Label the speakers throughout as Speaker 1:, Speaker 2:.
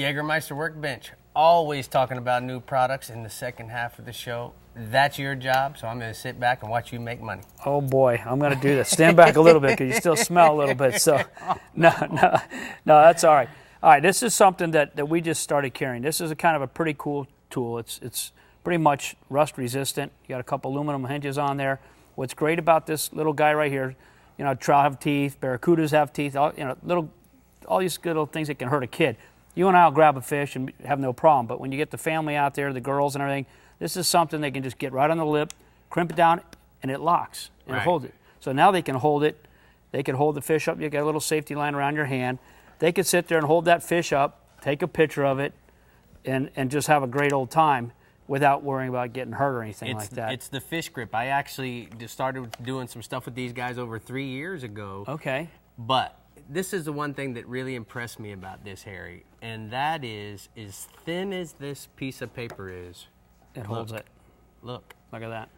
Speaker 1: Jägermeister Workbench, always talking about new products in the second half of the show. That's your job, so I'm going to sit back and watch you make money.
Speaker 2: Oh, boy, I'm going to do this. Stand back a little bit because you still smell a little bit. So, no, that's all right. All right, this is something that we just started carrying. This is a kind of a pretty cool tool. It's pretty much rust resistant. You got a couple aluminum hinges on there. What's great about this little guy right here, trout have teeth, barracudas have teeth, all these little things that can hurt a kid. You and I will grab a fish and have no problem, but when you get the family out there, the girls and everything, this is something they can just get right on the lip, crimp it down, and it locks and
Speaker 1: right.
Speaker 2: Hold it. So now they can hold it. They can hold the fish up. You got a little safety line around your hand. They could sit there and hold that fish up, take a picture of it, and just have a great old time without worrying about getting hurt or anything like that.
Speaker 1: It's the fish grip. I actually just started doing some stuff with these guys over 3 years ago.
Speaker 2: Okay.
Speaker 1: But this is the one thing that really impressed me about this, Harry, and that is, as thin as this piece of paper is,
Speaker 2: it holds it.
Speaker 1: Look
Speaker 2: at that.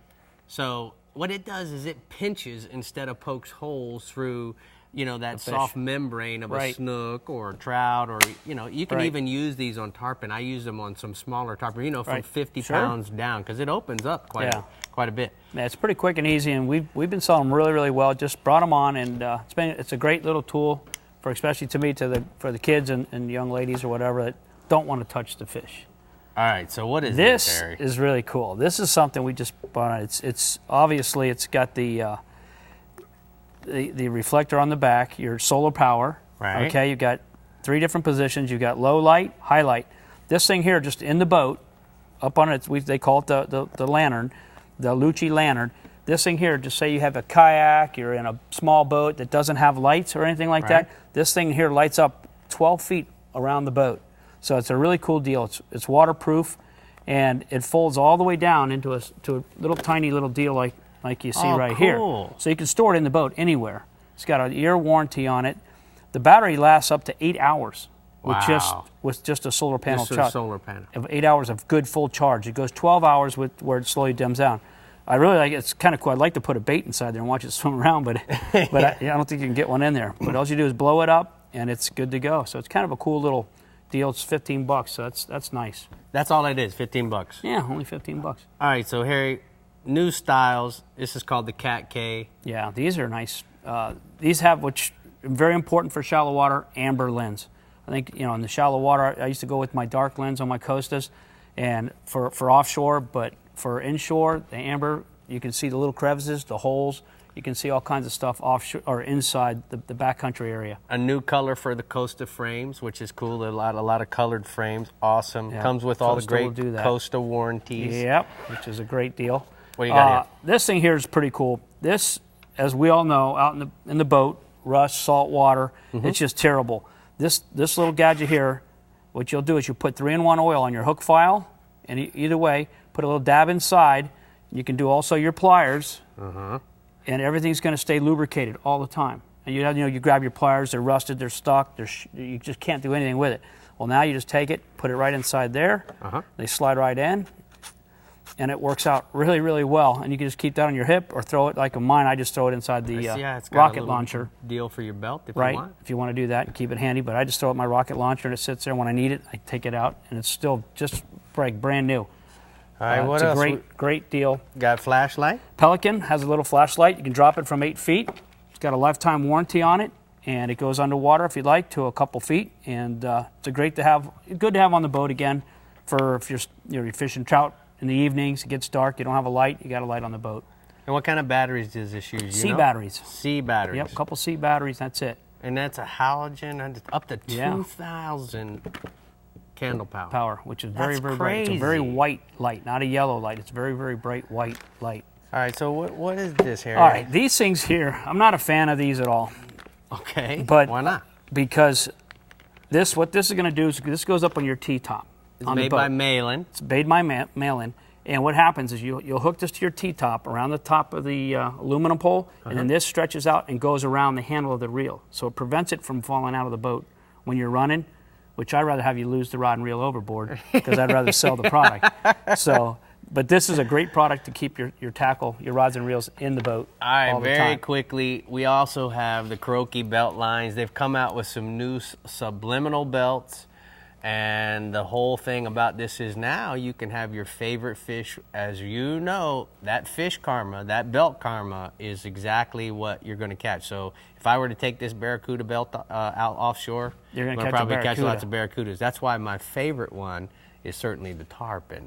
Speaker 1: So what it does is it pinches instead of pokes holes through, that soft membrane of a snook or a trout, or, you can even use these on tarpon. I use them on some smaller tarpon, from 50 pounds down, because it opens up quite a bit.
Speaker 2: Yeah, it's pretty quick and easy, and we've been selling them really, really well. Just brought them on, and it's a great little tool for, especially to me, for the kids and young ladies or whatever that don't want to touch the fish.
Speaker 1: All right, so what is this, Harry?
Speaker 2: This is really cool. This is something we just bought on. It's obviously it's got the reflector on the back, your solar power.
Speaker 1: Right.
Speaker 2: Okay, you've got 3 different positions. You've got low light, high light. This thing here, just in the boat, up on it, they call it the lantern, the Lucci lantern. This thing here, just say you have a kayak, you're in a small boat that doesn't have lights or anything like that. This thing here lights up 12 feet around the boat. So it's a really cool deal. It's waterproof, and it folds all the way down into a little tiny little deal like you see right here. So you can store it in the boat anywhere. It's got a year warranty on it. The battery lasts up to 8 hours with just a solar panel charge.
Speaker 1: Solar panel.
Speaker 2: 8 hours of good full charge. It goes 12 hours where it slowly dims down. I really like it. It's kind of cool. I'd like to put a bait inside there and watch it swim around, but I don't think you can get one in there. But all you do is blow it up, and it's good to go. So it's kind of a cool little deal. It's $15, so that's nice.
Speaker 1: That's all it is, $15.
Speaker 2: Yeah, only $15.
Speaker 1: All right, so Harry, new styles. This is called the Cat K.
Speaker 2: Yeah, these are nice. These have, which very important for shallow water, amber lens. I think in the shallow water, I used to go with my dark lens on my Costas, and for offshore, but for inshore, the amber, you can see the little crevices, the holes. You can see all kinds of stuff offshore or inside the backcountry area.
Speaker 1: A new color for the Costa frames, which is cool. A lot of colored frames. Awesome. Yeah. Comes with all the great Costa warranties.
Speaker 2: Yep, which is a great deal.
Speaker 1: What do you got here?
Speaker 2: This thing here is pretty cool. This, as we all know, out in the boat, rust, salt water, it's just terrible. This little gadget here, what you'll do is you put 3-in-1 oil on your hook file, and either way, put a little dab inside. You can do also your pliers. And everything's going to stay lubricated all the time. And you grab your pliers, they're rusted, they're stuck, you just can't do anything with it. Well, now you just take it, put it right inside there. They slide right in, and it works out really, really well. And you can just keep that on your hip or throw it like mine. I just throw it inside the rocket launcher.
Speaker 1: Deal for your belt if you want.
Speaker 2: If you want to do that and keep it handy. But I just throw it in my rocket launcher, and it sits there. When I need it, I take it out, and it's still just brand new.
Speaker 1: All right, what else?
Speaker 2: It's a great deal.
Speaker 1: Got a flashlight?
Speaker 2: Pelican has a little flashlight. You can drop it from 8 feet. It's got a lifetime warranty on it, and it goes underwater if you'd like to a couple feet. And it's good to have on the boat again for if you're fishing trout in the evenings. It gets dark. You don't have a light. You got a light on the boat.
Speaker 1: And what kind of batteries does this use?
Speaker 2: C batteries.
Speaker 1: C batteries.
Speaker 2: Yep, a couple C batteries. That's it.
Speaker 1: And that's a halogen up to 2,000. Candle power.
Speaker 2: Which is very, very bright. It's a very white light, not a yellow light. It's very, very bright white light.
Speaker 1: All right, so what is this, Harry?
Speaker 2: All right, these things here, I'm not a fan of these at all.
Speaker 1: Okay,
Speaker 2: but
Speaker 1: why not?
Speaker 2: Because what this is going to do is this goes up on your T-top.
Speaker 1: It's made by Malin.
Speaker 2: It's made by Malin. And what happens is you'll hook this to your T-top around the top of the aluminum pole, and then this stretches out and goes around the handle of the reel. So it prevents it from falling out of the boat when you're running, which I'd rather have you lose the rod and reel overboard because I'd rather sell the product. But this is a great product to keep your tackle, your rods and reels in the boat.
Speaker 1: All right, very quickly, we also have the Kuroki belt lines. They've come out with some new subliminal belts, And the whole thing about this is now you can have your favorite fish. As you know, that fish karma, that belt karma is exactly what you're going to catch. So if I were to take this barracuda belt out offshore,
Speaker 2: you're going
Speaker 1: to
Speaker 2: to
Speaker 1: probably catch lots of barracudas. That's why my favorite one is certainly the tarpon.